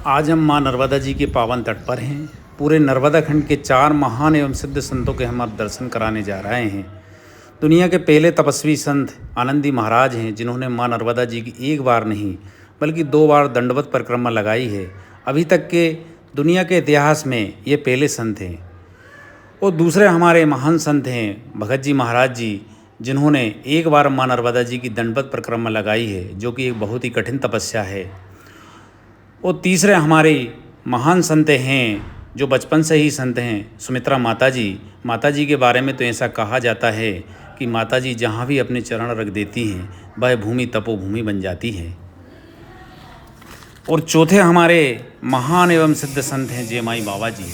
आज हम माँ नर्मदा जी के पावन तट पर हैं। पूरे नर्मदा खंड के 4 महान एवं सिद्ध संतों के हम अब दर्शन कराने जा रहे हैं। दुनिया के पहले तपस्वी संत आनंदी महाराज हैं, जिन्होंने माँ नर्मदा जी की एक बार नहीं बल्कि 2 बार दंडवत परिक्रमा लगाई है। अभी तक के दुनिया के इतिहास में ये पहले संत हैं। और दूसरे हमारे महान संत हैं भगत जी महाराज जी, जिन्होंने एक बार माँ नर्मदा जी की दंडवत परिक्रमा लगाई है, जो कि एक बहुत ही कठिन तपस्या है। और तीसरे हमारे महान संत हैं जो बचपन से ही संत हैं, सुमित्रा माता जी। माता जी के बारे में तो ऐसा कहा जाता है कि माता जी जहाँ भी अपने चरण रख देती हैं, वह भूमि तपोभूमि बन जाती है। और चौथे हमारे महान एवं सिद्ध संत हैं जयमाई बाबा जी।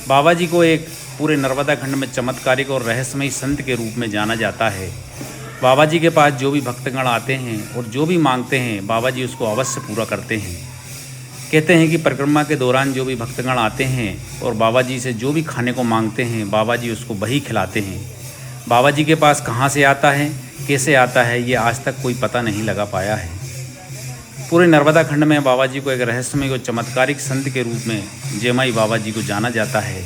बाबा जी को एक पूरे नर्मदा खंड में चमत्कारिक और रहस्यमयी संत के रूप में जाना जाता है। बाबा जी के पास जो भी भक्तगण आते हैं और जो भी मांगते हैं, बाबा जी उसको अवश्य पूरा करते हैं। कहते हैं कि परिक्रमा के दौरान जो भी भक्तगण आते हैं और बाबा जी से जो भी खाने को मांगते हैं, बाबा जी उसको वही खिलाते हैं। बाबा जी के पास कहाँ से आता है, कैसे आता है, ये आज तक कोई पता नहीं लगा पाया है। पूरे नर्मदा खंड में बाबा जी को एक रहस्यमय और चमत्कारिक संत के रूप में जयमाई बाबा जी को जाना जाता है।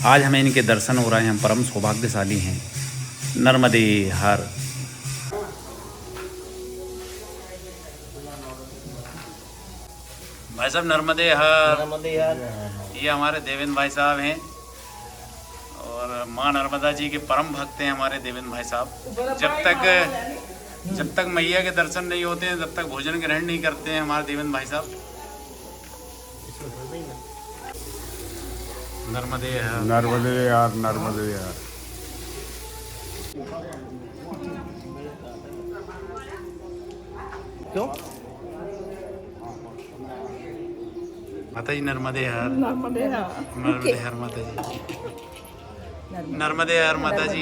आज हमें इनके दर्शन हो रहे हैं, हम परम सौभाग्यशाली हैं। नर्मदे हर। भाई साहब नर्मदे हर। ये हमारे देवेंद्र भाई साहब हैं और माँ नर्मदा जी के परम भक्त हैं हमारे देवेंद्र भाई साहब। जब तक मैया के दर्शन नहीं होते हैं, जब तक भोजन ग्रहण नहीं करते हैं हमारे देवेंद्र भाई साहब। नर्मदे हर। नर्मदे यार, नर्मदे यार। क्यों? माता जी नर्मदे हर। नर्मदे हर। नर्मदे हर माता जी। नर्मदे हर माता जी।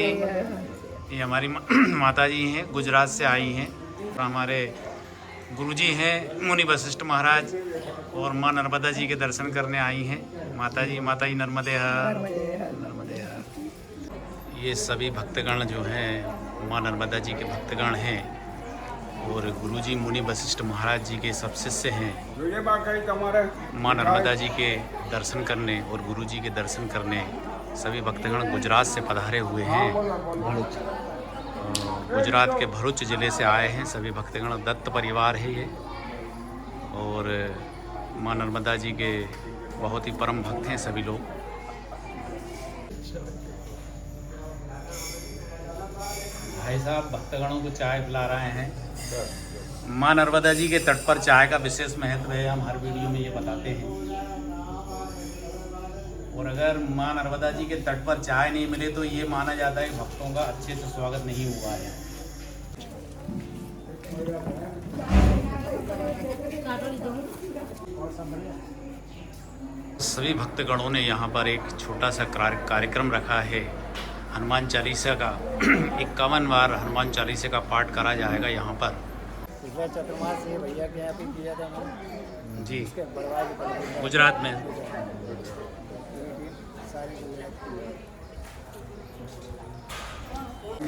ये हमारी माता जी हैं, गुजरात से आई हैं। और हमारे गुरुजी हैं मुनि वशिष्ठ महाराज, और माँ नर्मदा जी के दर्शन करने आई हैं। माता जी नर्मदे हर। नर्मदे हर। ये सभी भक्तगण जो हैं माँ नर्मदा जी के भक्तगण हैं और गुरुजी मुनि वशिष्ठ महाराज जी के सब शिष्य हैं। माँ नर्मदा जी के दर्शन करने और गुरुजी के दर्शन करने सभी भक्तगण गुजरात से पधारे हुए हैं। गुजरात के भरूच ज़िले से आए हैं सभी भक्तगण। दत्त परिवार है ये, और माँ नर्मदा जी के बहुत ही परम भक्त हैं सभी लोग। भाई साहब भक्तगणों को चाय पिला रहे हैं। माँ नर्मदा जी के तट पर चाय का विशेष महत्व है, हम हर वीडियो में ये बताते हैं। और अगर माँ नर्मदा जी के तट पर चाय नहीं मिले तो ये माना जाता है कि भक्तों का अच्छे से स्वागत नहीं हुआ है। सभी भक्तगणों ने यहाँ पर एक छोटा सा कार्यक्रम रखा है। हनुमान चालीसा का 51 बार हनुमान चालीसा का पाठ करा जाएगा यहाँ पर। पिछले चतुर्मास से भैया के यहाँ पे किया था मैंने जी, बड़वाल गुजरात में।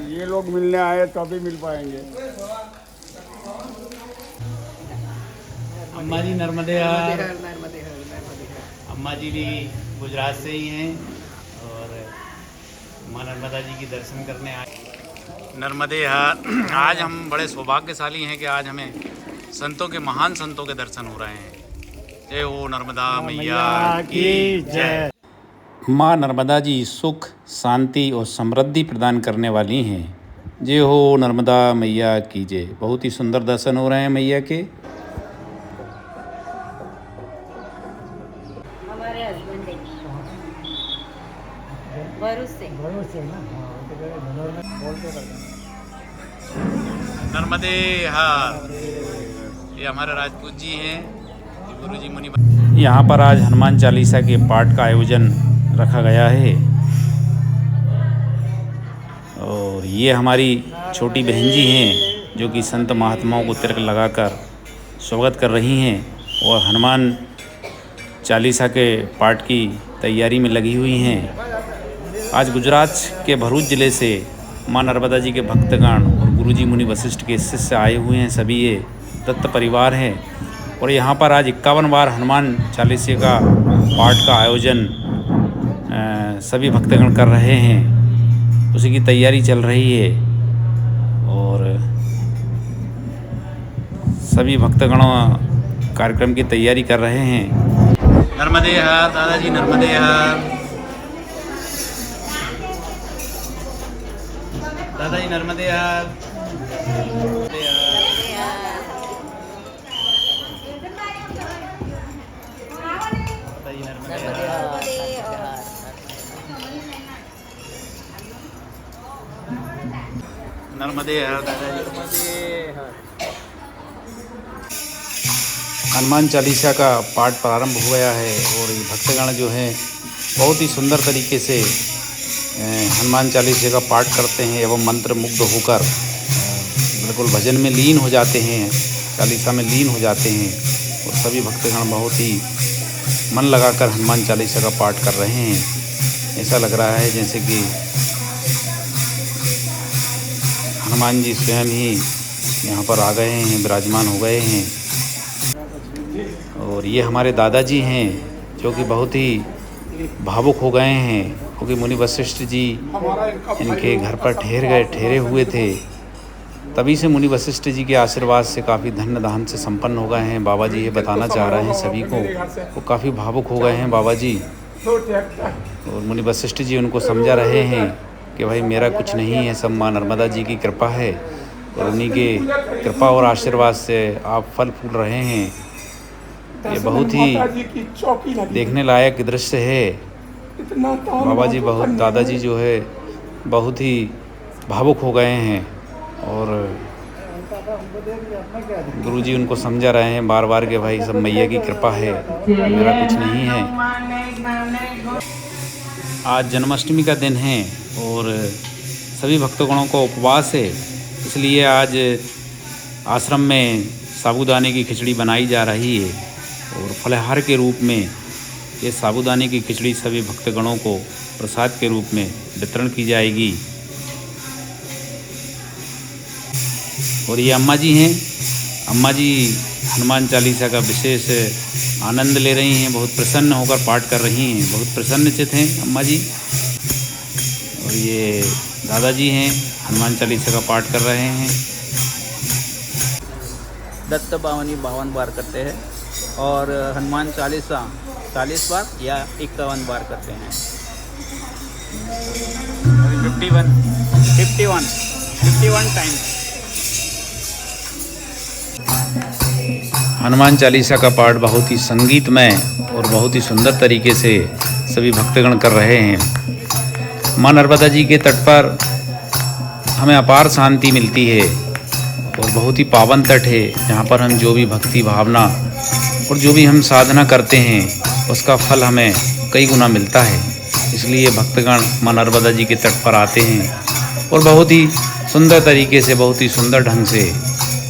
ये लोग मिलने आए तो अभी मिल पाएंगे। अम्मा जी नर्मदे हर। अम्मा जी भी गुजरात से ही हैं और माँ नर्मदा जी की दर्शन करने आए। नर्मदे हर। आज हम बड़े सौभाग्यशाली हैं कि आज हमें संतों के, महान संतों के दर्शन हो रहे हैं। जय हो नर्मदा मैया की जय। माँ नर्मदा जी सुख, शांति और समृद्धि प्रदान करने वाली हैं। जय हो नर्मदा मैया की जय। बहुत ही सुंदर दर्शन हो रहे हैं मैया के। हमारे हस्बैंड भरूच से ना। नर्मदे हर। ये हमारे राजपूत जी हैं, गुरु जी मुनि। यहाँ पर आज हनुमान चालीसा के पाठ का आयोजन रखा गया है और ये हमारी छोटी बहन जी हैं जो कि संत महात्माओं को तिलक लगाकर स्वागत कर रही हैं और हनुमान चालीसा के पाठ की तैयारी में लगी हुई हैं। आज गुजरात के भरूच ज़िले से माँ नर्मदा जी के भक्तगण और गुरुजी मुनि वशिष्ठ के शिष्य आए हुए हैं। सभी ये दत्त परिवार है और यहाँ पर आज 51 बार हनुमान चालीसे का पाठ का आयोजन सभी भक्तगण कर रहे हैं। उसी की तैयारी चल रही है और सभी भक्तगणों कार्यक्रम की तैयारी कर रहे हैं। नर्मदे हर दादाजी, नर्मदे हर दादाजी, नर्मदे हर दादाजी, नर्मदे हर नर्मदे हर दादाजी। हनुमान चालीसा का पाठ प्रारंभ हो गया है और ये भक्तगण जो हैं बहुत ही सुंदर तरीके से हनुमान चालीसा का पाठ करते हैं एवं मंत्र मुग्ध होकर बिल्कुल भजन में लीन हो जाते हैं, चालीसा में लीन हो जाते हैं। और सभी भक्तगण बहुत ही मन लगाकर हनुमान चालीसा का पाठ कर रहे हैं। ऐसा लग रहा है जैसे कि हनुमान जी स्वयं ही यहाँ पर आ गए हैं, विराजमान हो गए हैं। और ये हमारे दादाजी हैं जो कि बहुत ही भावुक हो गए हैं, क्योंकि मुनि वशिष्ठ जी इनके घर पर ठहरे हुए थे। तभी से मुनि वशिष्ठ जी के आशीर्वाद से काफ़ी धन्य धान से संपन्न हो गए हैं। बाबा जी ये बताना चाह रहे हैं सभी को, वो काफ़ी भावुक हो गए हैं बाबा जी। और मुनि वशिष्ठ जी उनको समझा रहे हैं कि भाई मेरा कुछ नहीं है, सब माँ नर्मदा जी की कृपा है और उन्हीं के कृपा और आशीर्वाद से आप फल फूल रहे हैं। ये बहुत ही देखने लायक दृश्य है। बाबा जी दादाजी जो है बहुत ही भावुक हो गए हैं और गुरुजी उनको समझा रहे हैं बार बार कि भाई सब मैया की कृपा है, मेरा कुछ नहीं है। आज जन्माष्टमी का दिन है और सभी भक्तगणों को उपवास है, इसलिए आज आश्रम में साबूदाने की खिचड़ी बनाई जा रही है और फलाहार के रूप में ये साबूदाने की खिचड़ी सभी भक्तगणों को प्रसाद के रूप में वितरण की जाएगी। और ये अम्मा जी हैं, अम्मा जी हनुमान चालीसा का विशेष आनंद ले रही हैं, बहुत प्रसन्न होकर पाठ कर रही हैं, बहुत प्रसन्नचित हैं अम्मा जी। और ये दादाजी हैं, हनुमान चालीसा का पाठ कर रहे हैं। दत्त बावनी 52 बार करते हैं और हनुमान चालीसा 40 बार या 51 बार करते हैं। 51 टाइम्स। हनुमान चालीसा का पाठ बहुत ही संगीतमय और बहुत ही सुंदर तरीके से सभी भक्तगण कर रहे हैं। माँ नर्मदा जी के तट पर हमें अपार शांति मिलती है और बहुत ही पावन तट है, जहाँ पर हम जो भी भक्ति भावना और जो भी हम साधना करते हैं उसका फल हमें कई गुना मिलता है। इसलिए भक्तगण माँ नर्मदा जी के तट पर आते हैं और बहुत ही सुंदर तरीके से, बहुत ही सुंदर ढंग से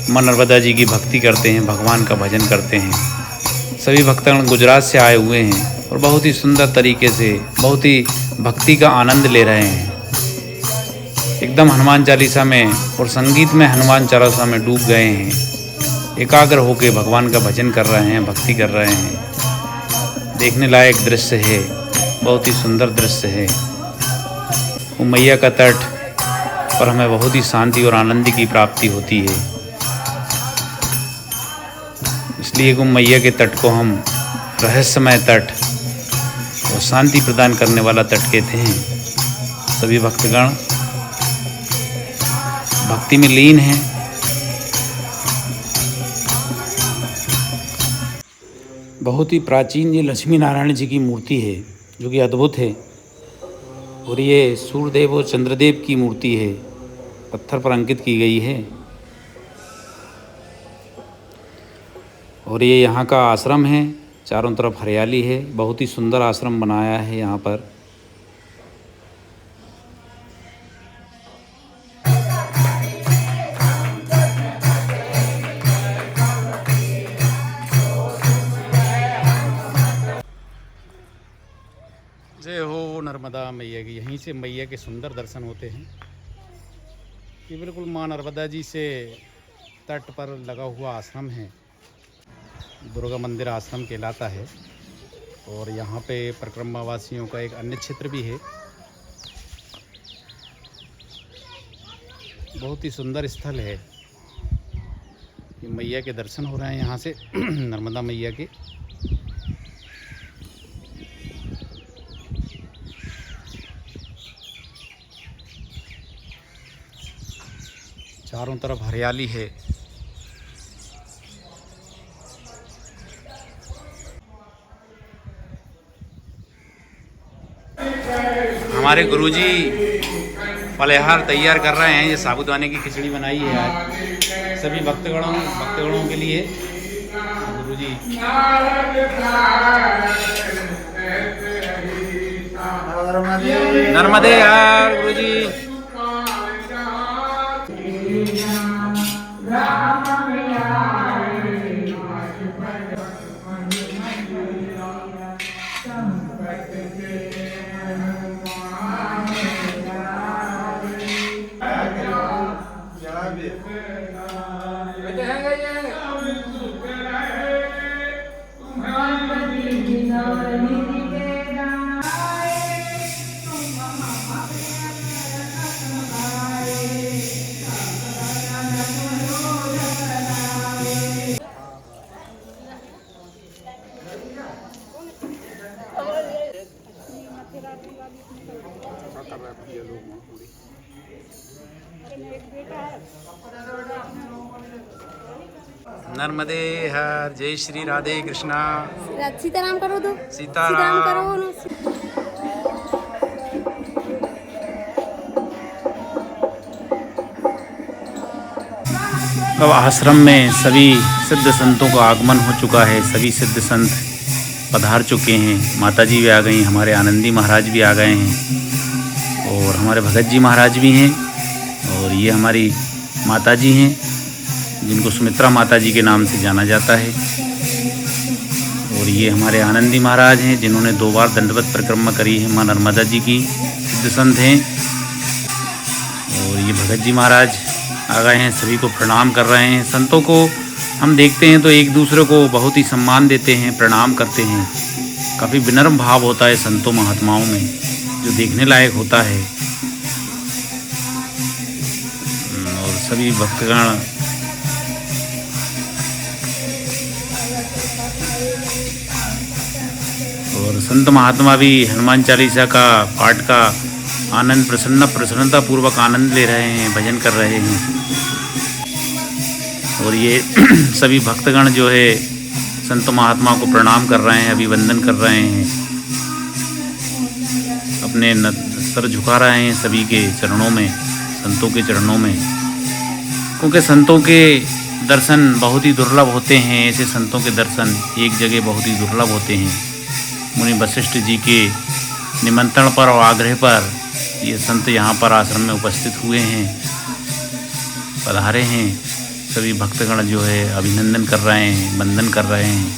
माँ नर्मदा जी की भक्ति करते हैं, भगवान का भजन करते हैं। सभी भक्तगण गुजरात से आए हुए हैं और बहुत ही सुंदर तरीके से बहुत ही भक्ति का आनंद ले रहे हैं। एकदम हनुमान चालीसा में और संगीत में हनुमान चालीसा में डूब गए हैं, एकाग्र होकर भगवान का भजन कर रहे हैं, भक्ति कर रहे हैं। देखने लायक दृश्य है, बहुत ही सुंदर दृश्य है। उमैया का तट पर हमें बहुत ही शांति और आनंद की प्राप्ति होती है, इसलिए उमैया के तट को हम रहस्यमय तट और शांति प्रदान करने वाला तट कहते हैं। सभी भक्तगण भक्ति में लीन हैं। बहुत ही प्राचीन ये लक्ष्मी नारायण जी की मूर्ति है जो कि अद्भुत है। और ये सूर्यदेव और चंद्रदेव की मूर्ति है, पत्थर पर अंकित की गई है। और ये यहाँ का आश्रम है, चारों तरफ हरियाली है, बहुत ही सुंदर आश्रम बनाया है यहाँ पर। जय हो नर्मदा मैया की। यहीं से मैया के सुंदर दर्शन होते हैं। ये बिल्कुल माँ नर्मदा जी से तट पर लगा हुआ आश्रम है। दुर्गा मंदिर आश्रम कहलाता है और यहाँ पे परिक्रमा वासियों का एक अन्य क्षेत्र भी है। बहुत ही सुंदर स्थल है। ये मैया के दर्शन हो रहे हैं यहाँ से नर्मदा मैया के। चारों तरफ हरियाली है। हमारे गुरुजी फलाहार तैयार कर रहे हैं। ये साबूदाने की खिचड़ी बनाई है आज सभी भक्तगणों के लिए। गुरुजी नर्मदे यार गुरुजी। नर्मदे हर। जय श्री राधे कृष्णा। सीताराम करो दो। सीताराम करो। अब आश्रम में सभी सिद्ध संतों का आगमन हो चुका है। सभी सिद्ध संत पधार चुके हैं। माताजी भी आ गई, हमारे आनंदी महाराज भी आ गए हैं और हमारे भगत जी महाराज भी हैं। और ये हमारी माताजी हैं जिनको सुमित्रा माताजी के नाम से जाना जाता है। और ये हमारे आनंदी महाराज हैं जिन्होंने 2 बार दंडवत परिक्रमा करी है। माँ नर्मदा जी की सिद्ध संत हैं। और ये भगत जी महाराज आ गए हैं, सभी को प्रणाम कर रहे हैं। संतों को हम देखते हैं तो एक दूसरे को बहुत ही सम्मान देते हैं, प्रणाम करते हैं। काफ़ी विनम्र भाव होता है संतों महात्माओं में, जो देखने लायक होता है। और सभी भक्तगण और संत महात्मा भी हनुमान चालीसा का पाठ का आनंद प्रसन्नता पूर्वक आनंद ले रहे हैं, भजन कर रहे हैं। और ये सभी भक्तगण जो है संत महात्मा को प्रणाम कर रहे हैं, अभिवंदन कर रहे हैं, अपने सर झुका रहे हैं सभी के चरणों में, संतों के चरणों में। क्योंकि संतों के दर्शन बहुत ही दुर्लभ होते हैं। ऐसे संतों के दर्शन एक जगह बहुत ही दुर्लभ होते हैं। मुनि वशिष्ठ जी के निमंत्रण पर और आग्रह पर ये संत यहाँ पर आश्रम में उपस्थित हुए हैं, पधारे हैं। सभी भक्तगण जो है अभिनंदन कर रहे हैं, वंदन कर रहे हैं।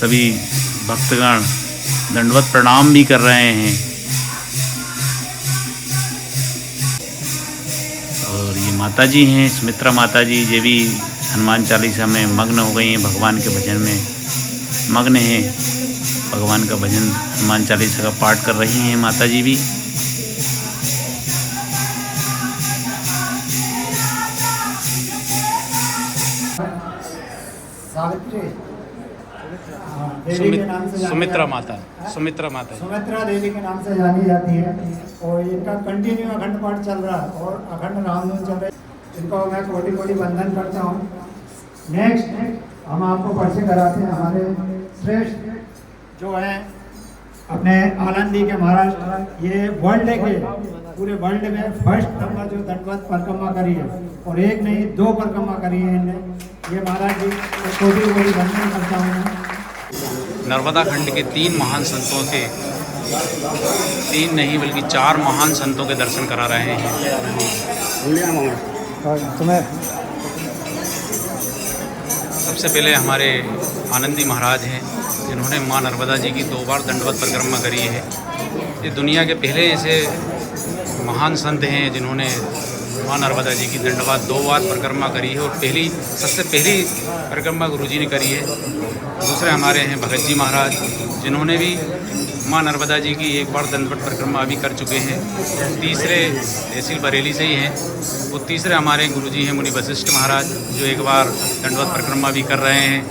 सभी भक्तगण दंडवत प्रणाम भी कर रहे हैं। और ये माताजी हैं, सुमित्रा माताजी, ये भी हनुमान चालीसा में मग्न हो गई हैं, भगवान के भजन में मग्न हैं। भगवान का भजन हनुमान चालीसा का पाठ कर रही हैं माताजी भी। सुमित्रा देवी के नाम से जानी जाती है। और इनका कंटिन्यू अखंड पाठ चल रहा है और अखंड रामधुन चल रहा है। इनको मैं कोटि कोटि वंदन करता हूँ। नेक्स्ट हम आपको परिचय कराते हैं हमारे श्रेष्ठ जो हैं अपने आनंदी के महाराज। ये वर्ल्ड के पूरे वर्ल्ड में फर्स्ट नंबर जो दंडवत परिक्रमा करी है, और एक नहीं 2 परिक्रमा करी है इनने। ये महाराज जी कोटि कोटि वंदन करता हूँ। नर्मदा खंड के 3 महान संतों के 3 नहीं बल्कि 4 महान संतों के दर्शन करा रहे हैं। सबसे पहले हमारे आनंदी महाराज हैं जिन्होंने माँ नर्मदा जी की 2 बार दंडवत परिक्रमा करी है। ये दुनिया के पहले ऐसे महान संत हैं जिन्होंने माँ नर्मदा जी की दंडवत 2 बार परिक्रमा करी है और सबसे पहली परिक्रमा गुरुजी ने करी है। दूसरे हमारे हैं भगत जी महाराज, जिन्होंने भी माँ नर्मदा जी की 1 बार दंडवत परिक्रमा अभी कर चुके हैं। तीसरे तहसील बरेली से ही हैं। वो तीसरे हमारे गुरुजी हैं मुनि वशिष्ठ महाराज, जो 1 बार दंडवत परिक्रमा भी कर रहे हैं।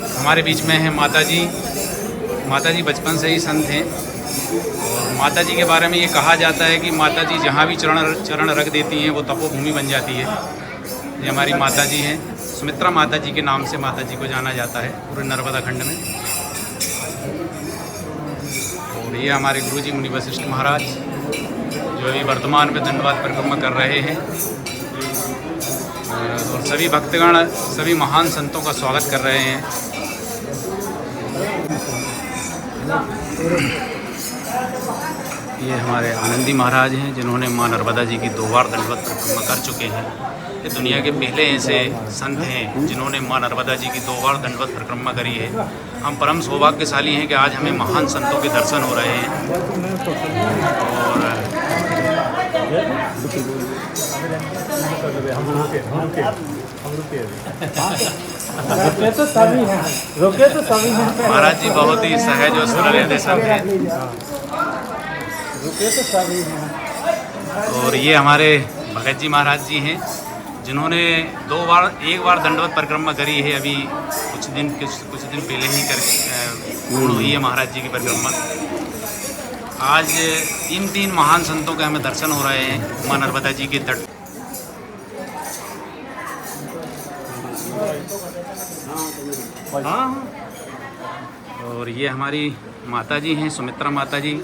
और हमारे बीच में हैं माता जी बचपन से ही संत हैं। और माता जी के बारे में ये कहा जाता है कि माता जी जहाँ भी चरण रख देती हैं वो तपोभूमि बन जाती है। ये हमारी माता जी हैं, सुमित्रा माता जी के नाम से माता जी को जाना जाता है पूरे नर्मदा खंड में। और ये हमारे गुरुजी मुनि वशिष्ठ महाराज, जो अभी वर्तमान में दंडवत परिक्रमा कर रहे हैं। और सभी भक्तगण, सभी महान संतों का स्वागत कर रहे हैं। ये हमारे आनंदी महाराज हैं, जिन्होंने माँ नर्मदा जी की 2 बार दंडवत परिक्रमा कर चुके हैं। ये दुनिया के पहले ऐसे संत हैं जिन्होंने माँ नर्मदा जी की 2 बार दंडवत परिक्रमा करी है। हम परम सौभाग्यशाली हैं कि आज हमें महान संतों के दर्शन हो रहे हैं। और महाराज जी बहुत ही सहज और सरल हृदय संत हैं। और ये हमारे भगत जी महाराज जी हैं, जिन्होंने 1 बार दंडवत परिक्रमा करी है। अभी कुछ दिन पहले ही पूर्ण हुई है महाराज जी की परिक्रमा। आज 3 महान संतों के हमें दर्शन हो रहे हैं माँ नर्मदा जी के तट। और ये हमारी माता जी हैं, सुमित्रा माता जी,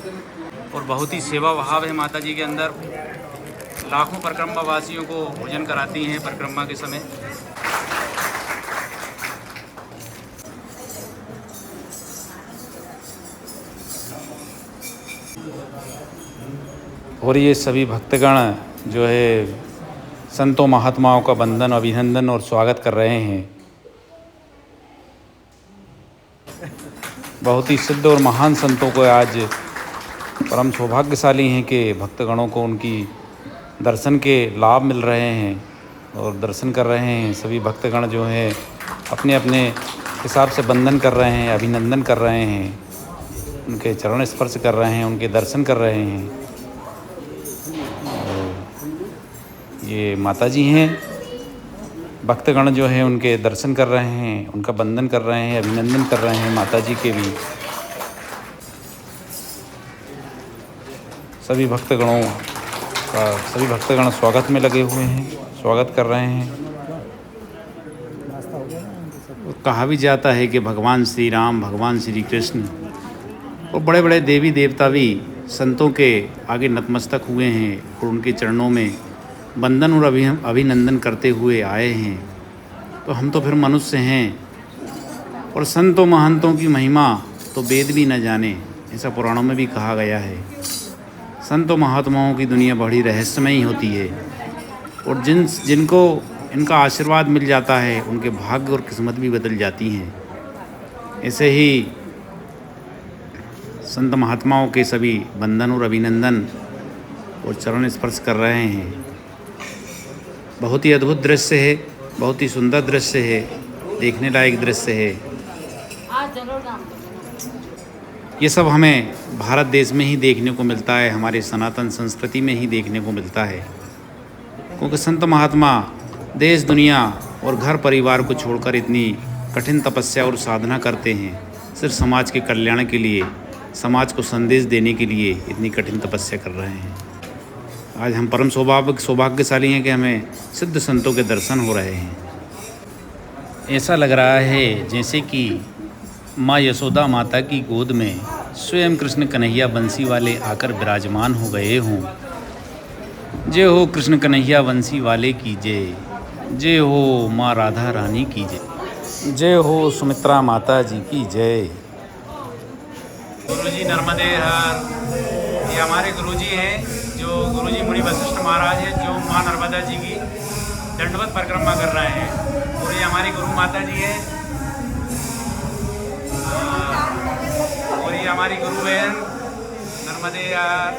और बहुत ही सेवा भाव है माता जी के अंदर। लाखों परिक्रमा वासियों को भोजन कराती हैं परिक्रमा के समय। और ये सभी भक्तगण जो है संतों महात्माओं का वंदन, अभिनंदन और स्वागत कर रहे हैं। बहुत ही सिद्ध और महान संतों को आज परम सौभाग्यशाली हैं कि भक्तगणों को उनकी दर्शन के लाभ मिल रहे हैं और दर्शन कर रहे हैं। सभी भक्तगण जो हैं अपने अपने हिसाब से वंदन कर रहे हैं, अभिनंदन कर रहे हैं, उनके चरण स्पर्श कर रहे हैं, उनके दर्शन कर रहे हैं। ये माता जी हैं, भक्तगण जो हैं उनके दर्शन कर रहे हैं, उनका वंदन कर रहे हैं, अभिनंदन कर रहे हैं माता जी के भी। सभी भक्तगण स्वागत में लगे हुए हैं, स्वागत कर रहे हैं। कहा भी जाता है कि भगवान श्री राम, भगवान श्री कृष्ण और बड़े बड़े देवी देवता भी संतों के आगे नतमस्तक हुए हैं और उनके चरणों में वंदन और अभिनंदन करते हुए आए हैं। तो हम तो फिर मनुष्य हैं, और संतों महंतों की महिमा तो वेद भी न जाने, ऐसा पुराणों में भी कहा गया है। संतों महात्माओं की दुनिया बड़ी रहस्यमयी होती है, और जिनको इनका आशीर्वाद मिल जाता है उनके भाग्य और किस्मत भी बदल जाती हैं। ऐसे ही संत महात्माओं के सभी वंदन और अभिनंदन और चरण स्पर्श कर रहे हैं। बहुत ही अद्भुत दृश्य है, बहुत ही सुंदर दृश्य है, देखने लायक दृश्य है। ये सब हमें भारत देश में ही देखने को मिलता है, हमारे सनातन संस्कृति में ही देखने को मिलता है। क्योंकि संत महात्मा देश दुनिया और घर परिवार को छोड़कर इतनी कठिन तपस्या और साधना करते हैं, सिर्फ समाज के कल्याण के लिए, समाज को संदेश देने के लिए इतनी कठिन तपस्या कर रहे हैं। आज हम परम सौभाग्यशाली हैं कि हमें सिद्ध संतों के दर्शन हो रहे हैं। ऐसा लग रहा है जैसे कि माँ यशोदा माता की गोद में स्वयं कृष्ण कन्हैया बंसी वाले आकर विराजमान हो गए हों। जय हो कृष्ण कन्हैया बंसी वाले की जय, जय हो माँ राधा रानी की जय, जय हो सुमित्रा माता जी की जय। गुरुजी नर्मदे हर, ये हमारे गुरुजी हैं, जो गुरुजी मुनि वशिष्ठ महाराज हैं, जो माँ नर्मदा जी की दंडवत परिक्रमा कर रहे हैं। और ये हमारी गुरु माता जी है, और ये हमारी गुरु बहन नर्मदे यार।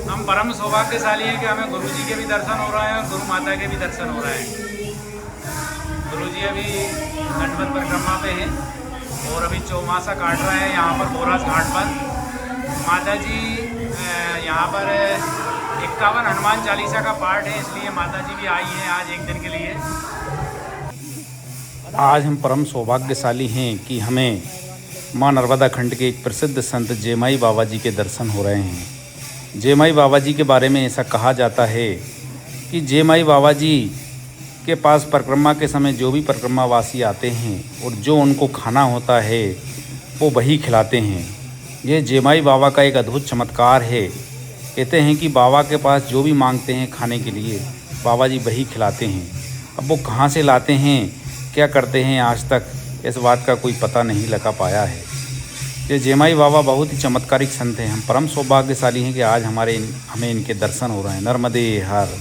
हम परम सौभाग्यशाली हैं कि हमें गुरु जी के भी दर्शन हो रहे हैं और गुरु माता के भी दर्शन हो रहे हैं। गुरु जी अभी दंडवत परिक्रमा पे हैं और अभी चौमासा काट रहे हैं यहाँ पर बोरास घाट पर। माता जी यहाँ पर 51 हनुमान चालीसा का पाठ है, इसलिए माता जी भी आई हैं आज एक दिन के लिए। आज हम परम सौभाग्यशाली हैं कि हमें माँ नर्मदा खंड के एक प्रसिद्ध संत जेमाई बाबा जी के दर्शन हो रहे हैं। जेमाई बाबा जी के बारे में ऐसा कहा जाता है कि जेमाई बाबा जी के पास परिक्रमा के समय जो भी परिक्रमावासी आते हैं और जो उनको खाना होता है वो वही खिलाते हैं। यह जेमाई बाबा का एक अद्भुत चमत्कार है। कहते हैं कि बाबा के पास जो भी मांगते हैं खाने के लिए बाबा जी वही खिलाते हैं। अब वो कहाँ से लाते हैं, क्या करते हैं, आज तक इस बात का कोई पता नहीं लगा पाया है। ये जेमाई बाबा बहुत ही चमत्कारिक संत हैं। हम परम सौभाग्यशाली हैं कि आज हमें इनके दर्शन हो रहे हैं। नर्मदे हर।